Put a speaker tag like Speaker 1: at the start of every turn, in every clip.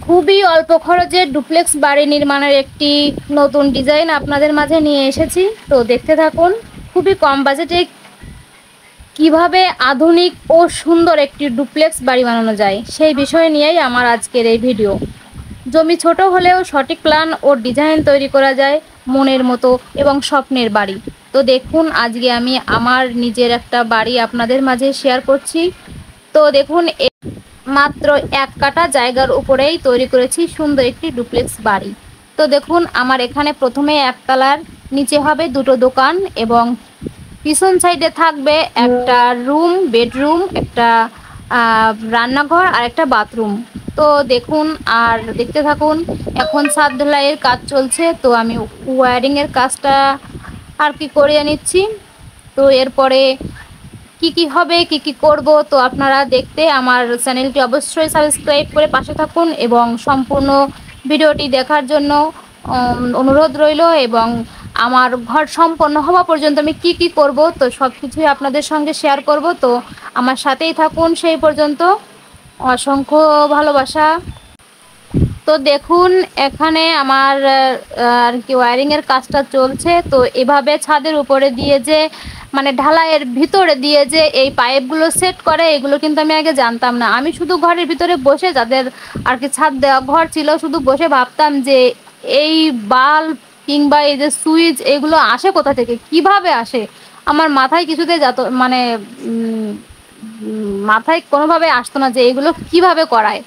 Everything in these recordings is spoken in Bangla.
Speaker 1: খুবই অল্প খরচে ডুপ্লেক্স বাড়ি নির্মাণের একটি নতুন ডিজাইন আপনাদের মাঝে নিয়ে এসেছি। তো দেখতে থাকুন খুবই কম বাজেটে কিভাবে আধুনিক ও সুন্দর একটি ডুপ্লেক্স বাড়ি বানানো যায় সেই বিষয় নিয়েই আমার আজকের এই ভিডিও। জমি ছোট হলেও সঠিক প্ল্যান ও ডিজাইন তৈরি করা যায় মনের মতো এবং স্বপ্নের বাড়ি। তো দেখুন আজকে আমি আমার নিজের একটা বাড়ি আপনাদের মাঝে শেয়ার করছি। তো দেখুন মাত্র 1 কাঠা জায়গার উপরেই তৈরি করেছি সুন্দর একটি ডুপ্লেক্স বাড়ি। তো দেখুন আমার এখানে প্রথমে একতলার নিচে হবে দুটো দোকান এবং পিছন সাইডে থাকবে একটা রুম, বেডরুম, একটা রান্নাঘর আর একটা বাথরুম। তো দেখুন আর দেখতে থাকুন। এখন ছাদ ঢালাইয়ের কাজ চলছে, তো আমি ওয়্যারিংয়ের কাজটা আর কি করিয়ে নিচ্ছি। তো এরপরে কি কি হবে, কি কি করব, তো আপনারা দেখতে আমার চ্যানেলটি অবশ্যই সাবস্ক্রাইব করে পাশে থাকুন এবং সম্পূর্ণ ভিডিওটি দেখার জন্য অনুরোধ রইল। এবং আমার ঘর সম্পন্ন হওয়া পর্যন্ত আমি কি কি করব তো সব কিছুই আপনাদের সঙ্গে শেয়ার করব। তো আমার সাথেই থাকুন সেই পর্যন্ত। অসংখ্য ভালোবাসা। তো দেখুন এখানে আমার আর কি ওয়্যারিংয়ের কাজটা চলছে। তো এভাবে ছাদের উপরে দিয়ে যে মানে ঢালাইয়ের ভিতরে দিয়ে যে এই পাইপগুলো সেট করে, এগুলো কিন্তু আমি আগে জানতাম না। আমি শুধু ঘরের ভিতরে বসে, যাদের আর কি ছাদ দেওয়া ঘর ছিল, শুধু বসে ভাবতাম যে এই বাল্ব কিংবা এই যে সুইচ এগুলো আসে কোথা থেকে, কিভাবে আসে। আমার মাথায় কিছুতে যেত মানে মাথায় কোনোভাবে আসতো না যে এগুলো কিভাবে করায়।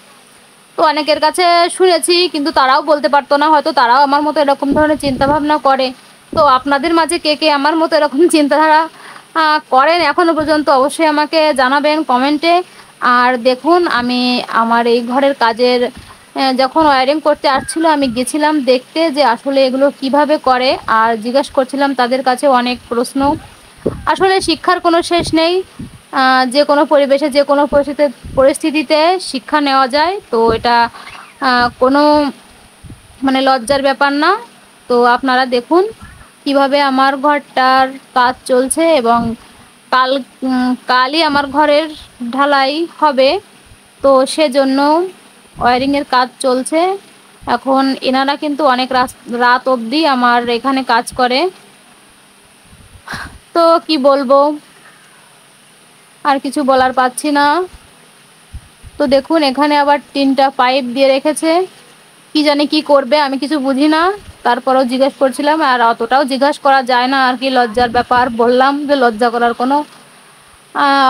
Speaker 1: তো অনেকের কাছে শুনেছি, কিন্তু তারাও বলতে পারতো না, হয়তো তারাও আমার মতো এরকম ধরনের চিন্তাভাবনা করে। তো আপনাদের মাঝে কে কে আমার মতো এরকম চিন্তাধারা করেন এখনও পর্যন্ত অবশ্যই আমাকে জানাবেন কমেন্টে। আর দেখুন আমি আমার এই ঘরের কাজের যখন ওয়্যারিং করতে আসছিলো, আমি গেছিলাম দেখতে যে আসলে এগুলো কিভাবে করে, আর জিজ্ঞেস করছিলাম তাদের কাছে অনেক প্রশ্ন। আসলে শিক্ষার কোনো শেষ নেই। যে কোনো পরিবেশে, যে কোনো পরিস্থিতিতে শিক্ষা নেওয়া যায়। তো এটা কোনো মানে লজ্জার ব্যাপার না। তো আপনারা দেখুন কিভাবে আমার ঘরটার কাজ চলছে এবং কালই আমার ঘরের ঢালাই হবে। তো সেজন্য ওয়্যারিংয়ের কাজ চলছে। এখন এনারা কিন্তু অনেক রাত অবধি আমার এখানে কাজ করে। তো কি বলবো, আর কিছু বলার পাচ্ছি না। তো দেখুন এখানে আবার 3টা পাইপ দিয়ে রেখেছে, কি জানি কি করবে, আমি কিছু বুঝি না। তারপরেও জিজ্ঞেস করছিলাম, আর অতটাও জিজ্ঞেস করা যায় না আর কি, লজ্জার ব্যাপার। বললাম যে লজ্জা করার কোনো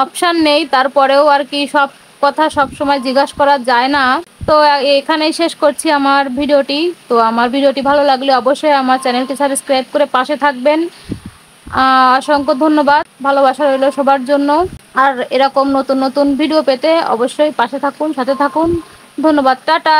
Speaker 1: অপশান নেই, তারপরেও আর কি সব কথা সব সময় জিজ্ঞাসা করা যায় না। তো এখানেই শেষ করছি আমার ভিডিওটি। তো আমার ভিডিওটি ভালো লাগলে অবশ্যই আমার চ্যানেলটি সাবস্ক্রাইব করে পাশে থাকবেন। অসংখ্য ধন্যবাদ, ভালোবাসা রইল সবার জন্য। আর এরকম নতুন নতুন ভিডিও পেতে অবশ্যই পাশে থাকুন, সাথে থাকুন। ধন্যবাদ, টাটা।